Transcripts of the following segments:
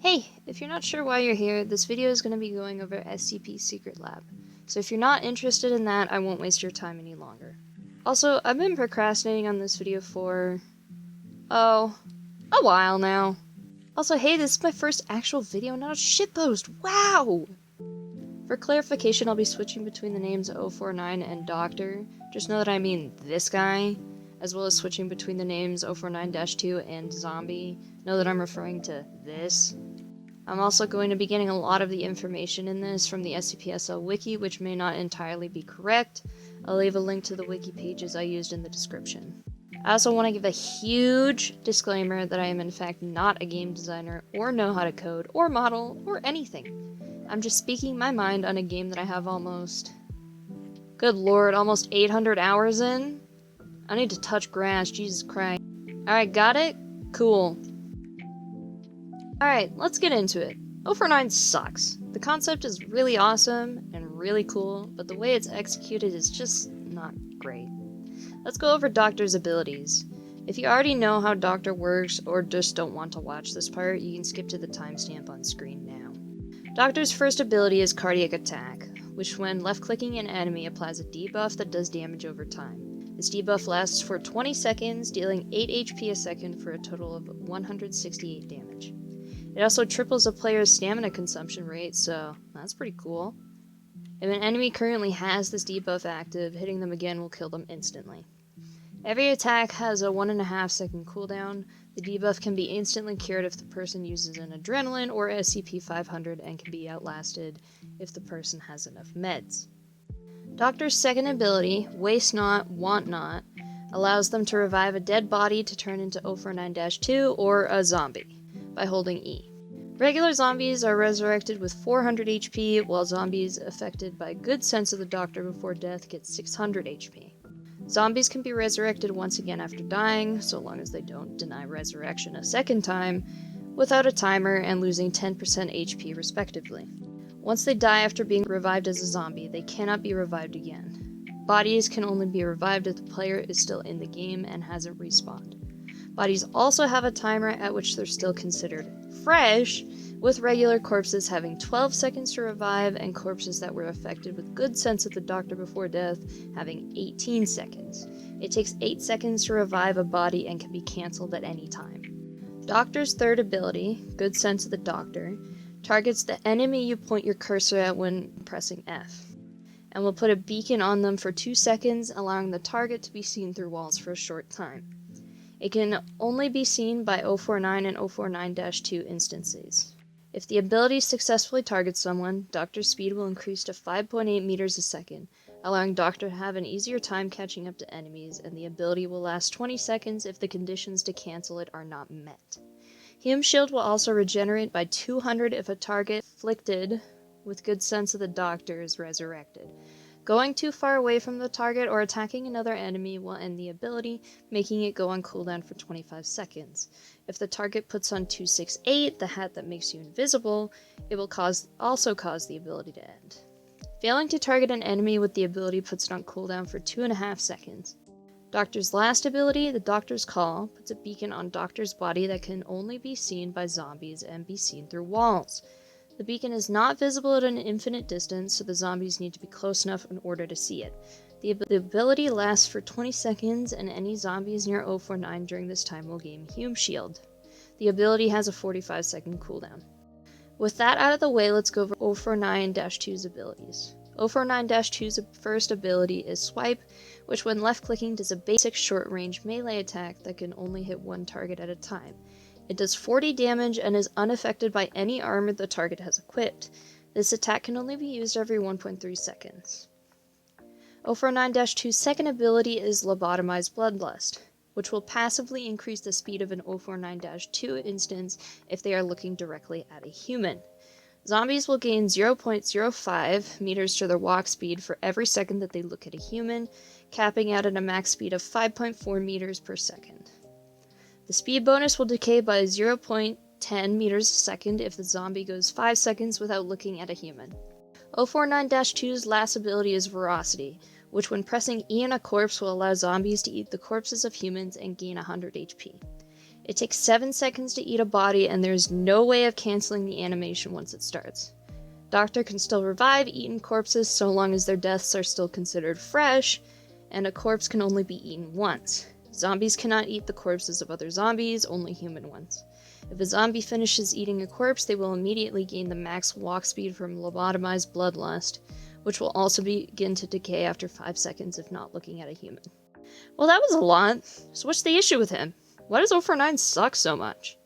Hey, if you're not sure why you're here, this video is going to be going over SCP Secret Lab. So if you're not interested in that, I won't waste your time any longer. Also, I've been procrastinating on this video for, a while now. Also, hey, this is my first actual video, not a shitpost. Wow! For clarification, I'll be switching between the names 049 and Doctor. Just know that I mean this guy, as well as switching between the names 049-2 and Zombie. Know that I'm referring to this. I'm also going to be getting a lot of the information in this from the SCP SL wiki, which may not entirely be correct. I'll leave a link to the wiki pages I used in the description. I also want to give a huge disclaimer that I am in fact not a game designer, or know how to code, or model, or anything. I'm just speaking my mind on a game that I have almost 800 hours in? I need to touch grass, Jesus Christ. Alright, got it? Cool. Alright, let's get into it. 049 sucks. The concept is really awesome and really cool, but the way it's executed is just not great. Let's go over Doctor's abilities. If you already know how Doctor works or just don't want to watch this part, you can skip to the timestamp on screen now. Doctor's first ability is Cardiac Attack, which when left-clicking an enemy applies a debuff that does damage over time. This debuff lasts for 20 seconds, dealing 8 HP a second for a total of 168 damage. It also triples a player's stamina consumption rate, so that's pretty cool. If an enemy currently has this debuff active, hitting them again will kill them instantly. Every attack has a 1.5 second cooldown. The debuff can be instantly cured if the person uses an adrenaline or SCP-500 and can be outlasted if the person has enough meds. Doctor's second ability, Waste Not, Want Not, allows them to revive a dead body to turn into 049-2 or a zombie by holding E. Regular zombies are resurrected with 400 HP, while zombies affected by good sense of the Doctor before death get 600 HP. Zombies can be resurrected once again after dying, so long as they don't deny resurrection a second time, without a timer and losing 10% HP respectively. Once they die after being revived as a zombie, they cannot be revived again. Bodies can only be revived if the player is still in the game and hasn't respawned. Bodies also have a timer at which they're still considered fresh, with regular corpses having 12 seconds to revive and corpses that were affected with good sense of the Doctor before death having 18 seconds. It takes 8 seconds to revive a body and can be cancelled at any time. Doctor's third ability, Good Sense of the Doctor, targets the enemy you point your cursor at when pressing F, and will put a beacon on them for 2 seconds, allowing the target to be seen through walls for a short time. It can only be seen by 049 and 049-2 instances. If the ability successfully targets someone, Doctor's speed will increase to 5.8 meters a second, allowing Doctor to have an easier time catching up to enemies, and the ability will last 20 seconds if the conditions to cancel it are not met. Hume Shield will also regenerate by 200 if a target afflicted with Good Sense of the Doctor is resurrected. Going too far away from the target or attacking another enemy will end the ability, making it go on cooldown for 25 seconds. If the target puts on 268, the hat that makes you invisible, it will also cause the ability to end. Failing to target an enemy with the ability puts it on cooldown for 2.5 seconds. Doctor's last ability, the Doctor's Call, puts a beacon on Doctor's body that can only be seen by zombies and be seen through walls. The beacon is not visible at an infinite distance, so the zombies need to be close enough in order to see it. The ability lasts for 20 seconds, and any zombies near 049 during this time will gain Hume Shield. The ability has a 45-second cooldown. With that out of the way, let's go over 049-2's abilities. 049-2's first ability is Swipe, which when left-clicking does a basic short-range melee attack that can only hit one target at a time. It does 40 damage and is unaffected by any armor the target has equipped. This attack can only be used every 1.3 seconds. 049-2's second ability is Lobotomized Bloodlust, which will passively increase the speed of an 049-2 instance if they are looking directly at a human. Zombies will gain 0.05 meters to their walk speed for every second that they look at a human, capping out at a max speed of 5.4 meters per second. The speed bonus will decay by 0.10 meters a second if the zombie goes 5 seconds without looking at a human. 049-2's last ability is Ferocity, which when pressing E on a corpse will allow zombies to eat the corpses of humans and gain 100 HP. It takes 7 seconds to eat a body, and there's no way of canceling the animation once it starts. Doctor can still revive eaten corpses so long as their deaths are still considered fresh, and a corpse can only be eaten once. Zombies cannot eat the corpses of other zombies, only human ones. If a zombie finishes eating a corpse, they will immediately gain the max walk speed from lobotomized bloodlust, which will also begin to decay after 5 seconds if not looking at a human. Well, that was a lot. So what's the issue with him? Why does 049 suck so much?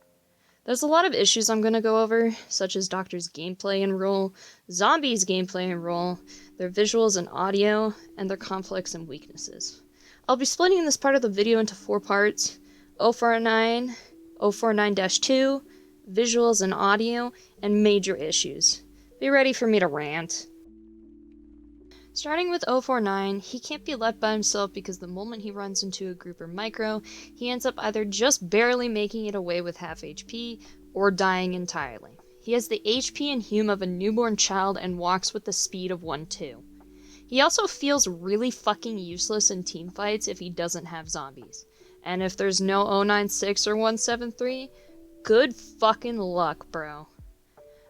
There's a lot of issues I'm going to go over, such as Doctor's gameplay and role, Zombies' gameplay and role, their visuals and audio, and their conflicts and weaknesses. I'll be splitting this part of the video into 4 parts: 049, 049-2, visuals and audio, and major issues. Be ready for me to rant. Starting with 049, he can't be left by himself because the moment he runs into a group or micro, he ends up either just barely making it away with half HP, or dying entirely. He has the HP and hum of a newborn child and walks with the speed of 1-2. He also feels really fucking useless in teamfights if he doesn't have zombies. And if there's no 096 or 173, good fucking luck, bro.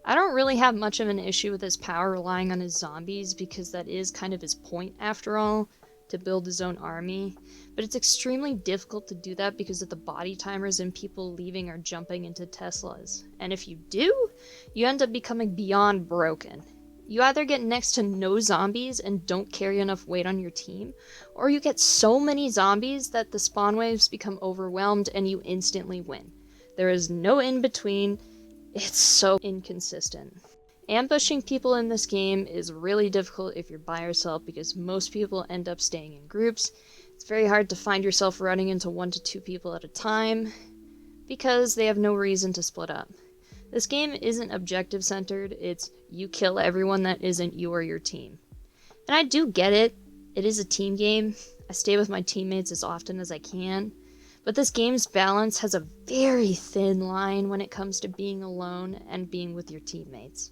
I don't really have much of an issue with his power relying on his zombies because that is kind of his point after all, to build his own army, but it's extremely difficult to do that because of the body timers and people leaving or jumping into Teslas. And if you do, you end up becoming beyond broken. You either get next to no zombies and don't carry enough weight on your team, or you get so many zombies that the spawn waves become overwhelmed and you instantly win. There is no in between. It's so inconsistent. Ambushing people in this game is really difficult if you're by yourself because most people end up staying in groups. It's very hard to find yourself running into 1 to 2 people at a time because they have no reason to split up. This game isn't objective centered, it's you kill everyone that isn't you or your team. And I do get it, it is a team game. I stay with my teammates as often as I can. But this game's balance has a very thin line when it comes to being alone and being with your teammates.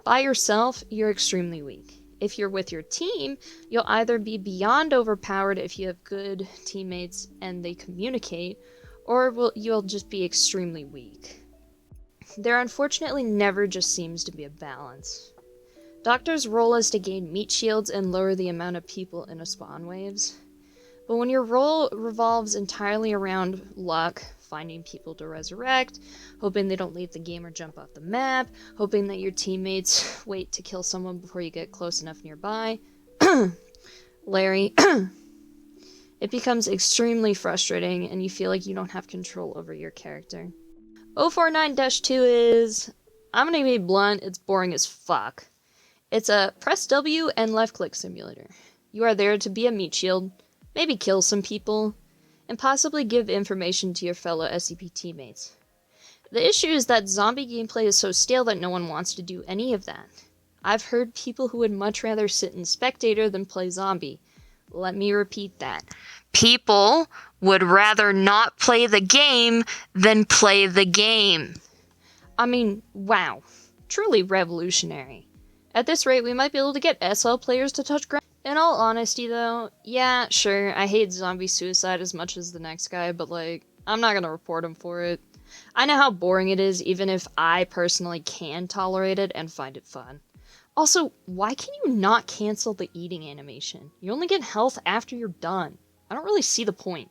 By yourself, you're extremely weak. If you're with your team, you'll either be beyond overpowered if you have good teammates and they communicate, or you'll just be extremely weak. There unfortunately never just seems to be a balance. Doctor's role is to gain meat shields and lower the amount of people in a spawn waves. But when your role revolves entirely around luck, finding people to resurrect, hoping they don't leave the game or jump off the map, hoping that your teammates wait to kill someone before you get close enough nearby, Larry, it becomes extremely frustrating and you feel like you don't have control over your character. 049-2 is, I'm gonna be blunt, it's boring as fuck. It's a press W and left click simulator. You are there to be a meat shield, maybe kill some people, and possibly give information to your fellow SCP teammates. The issue is that zombie gameplay is so stale that no one wants to do any of that. I've heard people who would much rather sit in spectator than play zombie. Let me repeat that. People would rather not play the game than play the game. I mean, wow. Truly revolutionary. At this rate, we might be able to get SL players to touch ground. In all honesty, though, yeah, sure, I hate zombie suicide as much as the next guy, but, like, I'm not gonna report him for it. I know how boring it is, even if I personally can tolerate it and find it fun. Also, why can you not cancel the eating animation? You only get health after you're done. I don't really see the point.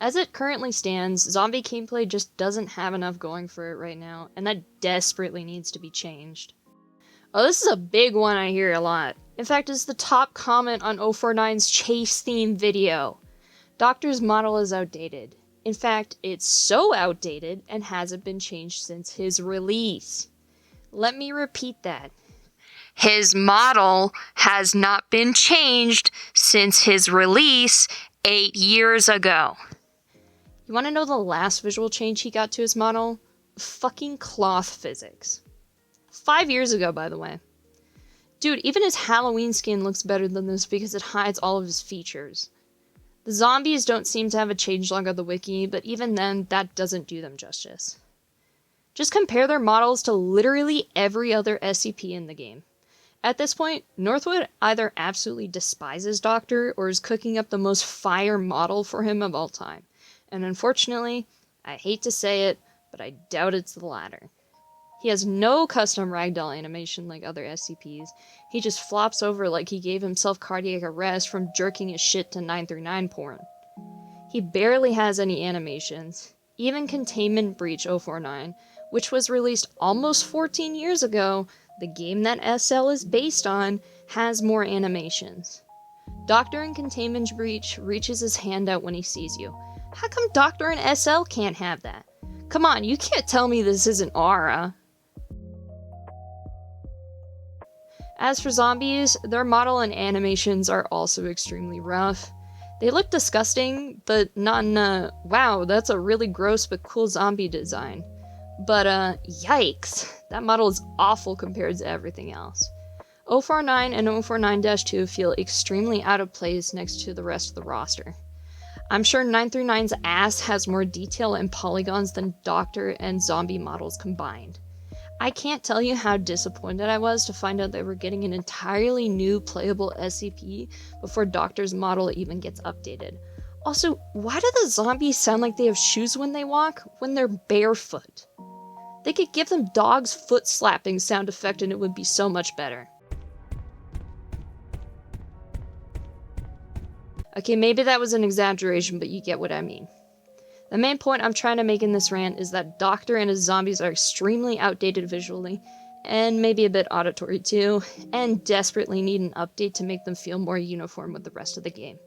As it currently stands, zombie gameplay just doesn't have enough going for it right now, and that desperately needs to be changed. Oh, this is a big one I hear a lot. In fact, it's the top comment on 049's chase theme video. Doctor's model is outdated. In fact, it's so outdated and hasn't been changed since his release. Let me repeat that. His model has not been changed since his release 8 years ago. You want to know the last visual change he got to his model? Fucking cloth physics. 5 years ago, by the way. Dude, even his Halloween skin looks better than this because it hides all of his features. The zombies don't seem to have a changelog of the wiki, but even then, that doesn't do them justice. Just compare their models to literally every other SCP in the game. At this point, Northwood either absolutely despises Doctor or is cooking up the most fire model for him of all time. And unfortunately, I hate to say it, but I doubt it's the latter. He has no custom ragdoll animation like other SCPs. He just flops over like he gave himself cardiac arrest from jerking his shit to 939 porn. He barely has any animations. Even Containment Breach 049, which was released almost 14 years ago, the game that SL is based on, has more animations. Doctor in Containment Breach reaches his hand out when he sees you. How come Doctor in SL can't have that? Come on, you can't tell me this isn't Aura. As for zombies, their model and animations are also extremely rough. They look disgusting, but not in a, wow, that's a really gross but cool zombie design. But yikes, that model is awful compared to everything else. 049 and 049-2 feel extremely out of place next to the rest of the roster. I'm sure 939's ass has more detail and polygons than Doctor and zombie models combined. I can't tell you how disappointed I was to find out they were getting an entirely new playable SCP before Doctor's model even gets updated. Also, why do the zombies sound like they have shoes when they walk, when they're barefoot? They could give them dog's foot slapping sound effect and it would be so much better. Okay, maybe that was an exaggeration, but you get what I mean. The main point I'm trying to make in this rant is that Doctor and his zombies are extremely outdated visually, and maybe a bit auditory too, and desperately need an update to make them feel more uniform with the rest of the game.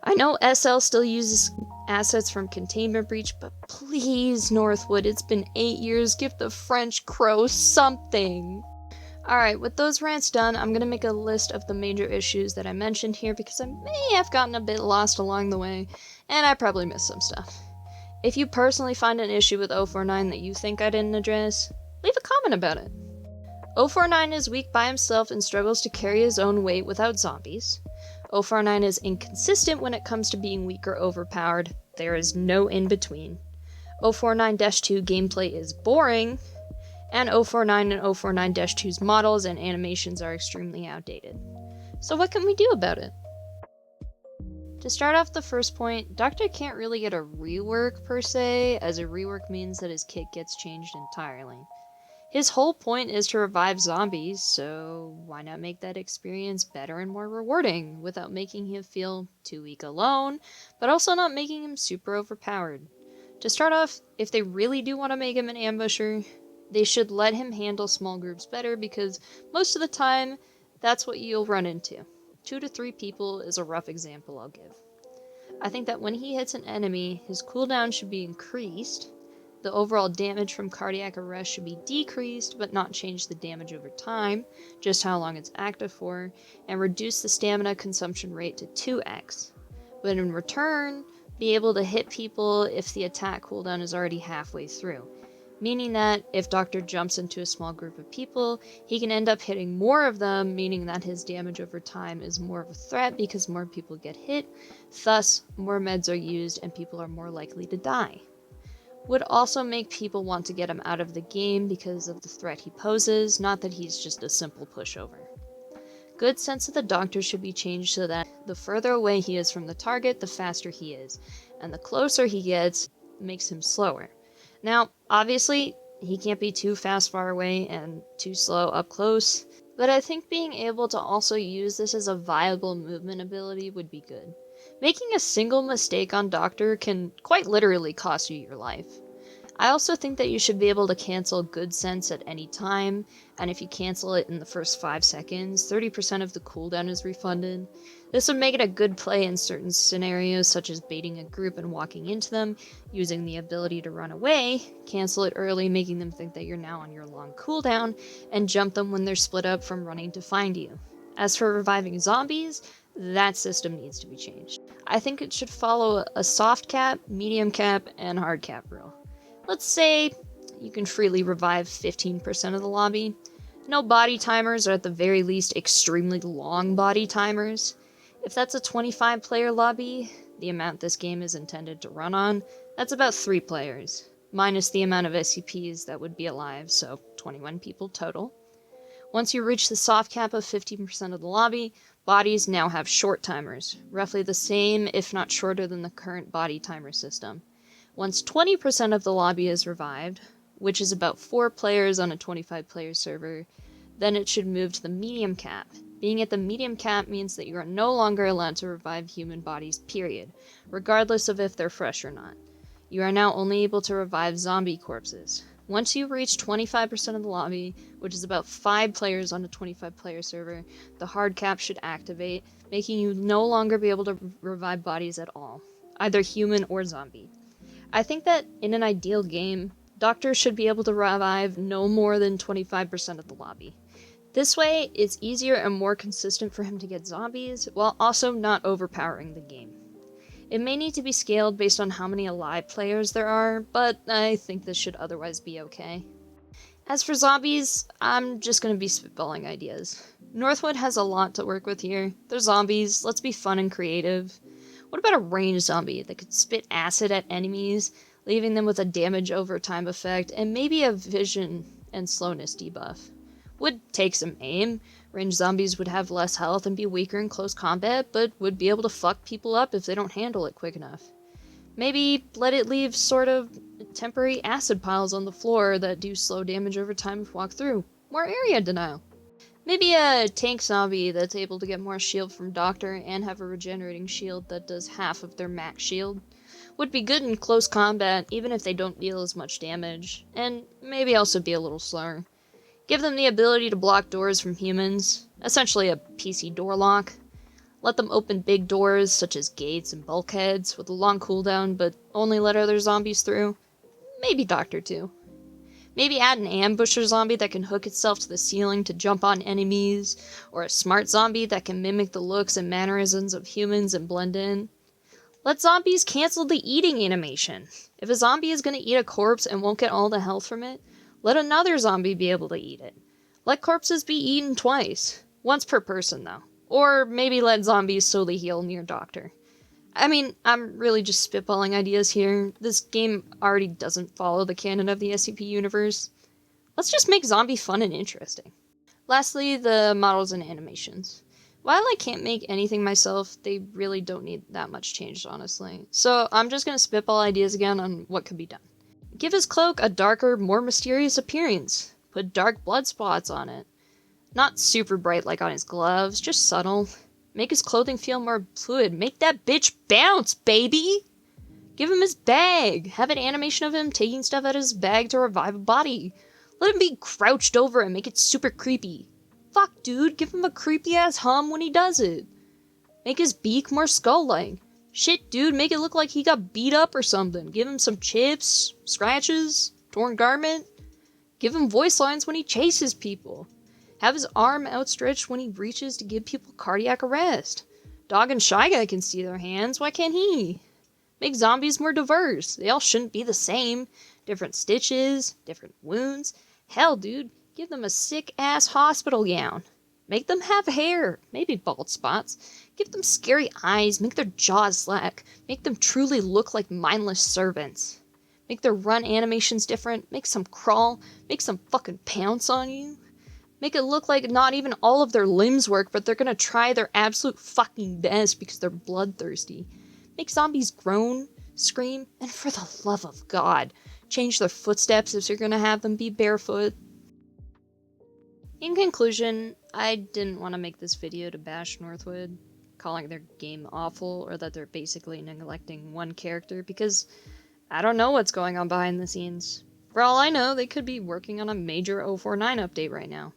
I know SL still uses assets from Containment Breach, but please, Northwood, it's been 8 years, give the French crow something! Alright, with those rants done, I'm gonna make a list of the major issues that I mentioned here because I may have gotten a bit lost along the way, and I probably missed some stuff. If you personally find an issue with 049 that you think I didn't address, leave a comment about it. 049 is weak by himself and struggles to carry his own weight without zombies. 049 is inconsistent when it comes to being weak or overpowered. There is no in-between. 049-2 gameplay is boring, and 049 and 049-2's models and animations are extremely outdated. So what can we do about it? To start off the first point, Doctor can't really get a rework per se, as a rework means that his kit gets changed entirely. His whole point is to revive zombies, so why not make that experience better and more rewarding, without making him feel too weak alone, but also not making him super overpowered. To start off, if they really do want to make him an ambusher, they should let him handle small groups better, because most of the time, that's what you'll run into. 2 to 3 people is a rough example I'll give. I think that when he hits an enemy, his cooldown should be increased, the overall damage from cardiac arrest should be decreased, but not change the damage over time, just how long it's active for, and reduce the stamina consumption rate to 2x. But in return, be able to hit people if the attack cooldown is already halfway through. Meaning that if Doctor jumps into a small group of people, he can end up hitting more of them, meaning that his damage over time is more of a threat because more people get hit, thus more meds are used and people are more likely to die. Would also make people want to get him out of the game because of the threat he poses, not that he's just a simple pushover. Good sense of the Doctor should be changed so that the further away he is from the target, the faster he is, and the closer he gets, makes him slower. Now, obviously, he can't be too fast far away and too slow up close, but I think being able to also use this as a viable movement ability would be good. Making a single mistake on Doctor can quite literally cost you your life. I also think that you should be able to cancel Good Sense at any time, and if you cancel it in the first 5 seconds, 30% of the cooldown is refunded. This would make it a good play in certain scenarios, such as baiting a group and walking into them, using the ability to run away, cancel it early, making them think that you're now on your long cooldown, and jump them when they're split up from running to find you. As for reviving zombies, that system needs to be changed. I think it should follow a soft cap, medium cap, and hard cap rule. Let's say you can freely revive 15% of the lobby. No body timers, or at the very least extremely long body timers. If that's a 25 player lobby, the amount this game is intended to run on, that's about 3 players, minus the amount of SCPs that would be alive, so 21 people total. Once you reach the soft cap of 15% of the lobby, bodies now have short timers, roughly the same if not shorter than the current body timer system. Once 20% of the lobby is revived, which is about 4 players on a 25-player server, then it should move to the medium cap. Being at the medium cap means that you are no longer allowed to revive human bodies, period, regardless of if they're fresh or not. You are now only able to revive zombie corpses. Once you reach 25% of the lobby, which is about 5 players on a 25-player server, the hard cap should activate, making you no longer be able to revive bodies at all, either human or zombie. I think that in an ideal game, doctors should be able to revive no more than 25% of the lobby. This way, it's easier and more consistent for him to get zombies, while also not overpowering the game. It may need to be scaled based on how many alive players there are, but I think this should otherwise be okay. As for zombies, I'm just gonna be spitballing ideas. Northwood has a lot to work with here. They're zombies, let's be fun and creative. What about a ranged zombie that could spit acid at enemies, leaving them with a damage over time effect, and maybe a vision and slowness debuff? Would take some aim. Ranged zombies would have less health and be weaker in close combat, but would be able to fuck people up if they don't handle it quick enough. Maybe let it leave sort of temporary acid piles on the floor that do slow damage over time if walked through. More area denial. Maybe a tank zombie that's able to get more shield from Doctor and have a regenerating shield that does half of their max shield. Would be good in close combat even if they don't deal as much damage, and maybe also be a little slower. Give them the ability to block doors from humans, essentially a PC door lock. Let them open big doors, such as gates and bulkheads, with a long cooldown, but only let other zombies through. Maybe Doctor too. Maybe add an ambusher zombie that can hook itself to the ceiling to jump on enemies, or a smart zombie that can mimic the looks and mannerisms of humans and blend in. Let zombies cancel the eating animation. If a zombie is going to eat a corpse and won't get all the health from it, let another zombie be able to eat it. Let corpses be eaten twice. Once per person, though. Or maybe let zombies slowly heal near Doctor. I mean, I'm really just spitballing ideas here. This game already doesn't follow the canon of the SCP universe. Let's just make zombie fun and interesting. Lastly, the models and animations. While I can't make anything myself, they really don't need that much change, honestly. So I'm just going to spitball ideas again on what could be done. Give his cloak a darker, more mysterious appearance. Put dark blood spots on it. Not super bright like on his gloves, just subtle. Make his clothing feel more fluid. Make that bitch bounce, baby! Give him his bag. Have an animation of him taking stuff out of his bag to revive a body. Let him be crouched over and make it super creepy. Fuck, dude, give him a creepy-ass hum when he does it. Make his beak more skull-like. Shit, dude, make it look like he got beat up or something. Give him some chips, scratches, torn garment. Give him voice lines when he chases people. Have his arm outstretched when he reaches to give people cardiac arrest. Dog and Shy Guy can see their hands, why can't he? Make zombies more diverse. They all shouldn't be the same. Different stitches, different wounds. Hell, dude, give them a sick-ass hospital gown. Make them have hair, maybe bald spots. Give them scary eyes, make their jaws slack. Make them truly look like mindless servants. Make their run animations different, make some crawl, make some fucking pounce on you. Make it look like not even all of their limbs work, but they're gonna try their absolute fucking best because they're bloodthirsty. Make zombies groan, scream, and for the love of God, change their footsteps if you're gonna have them be barefoot. In conclusion, I didn't want to make this video to bash Northwood, calling their game awful or that they're basically neglecting one character, because I don't know what's going on behind the scenes. For all I know, they could be working on a major 049 update right now.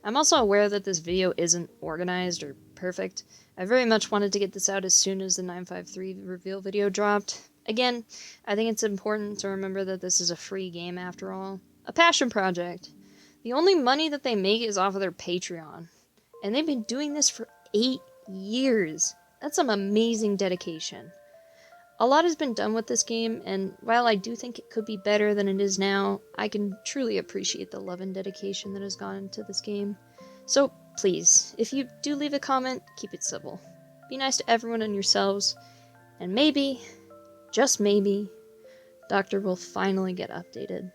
I'm also aware that this video isn't organized or perfect. I very much wanted to get this out as soon as the 953 reveal video dropped. Again, I think it's important to remember that this is a free game after all. A passion project. The only money that they make is off of their Patreon. And they've been doing this for 8 years. That's some amazing dedication. A lot has been done with this game, and while I do think it could be better than it is now, I can truly appreciate the love and dedication that has gone into this game. So, please, if you do leave a comment, keep it civil. Be nice to everyone and yourselves, and maybe, just maybe, Doctor will finally get updated.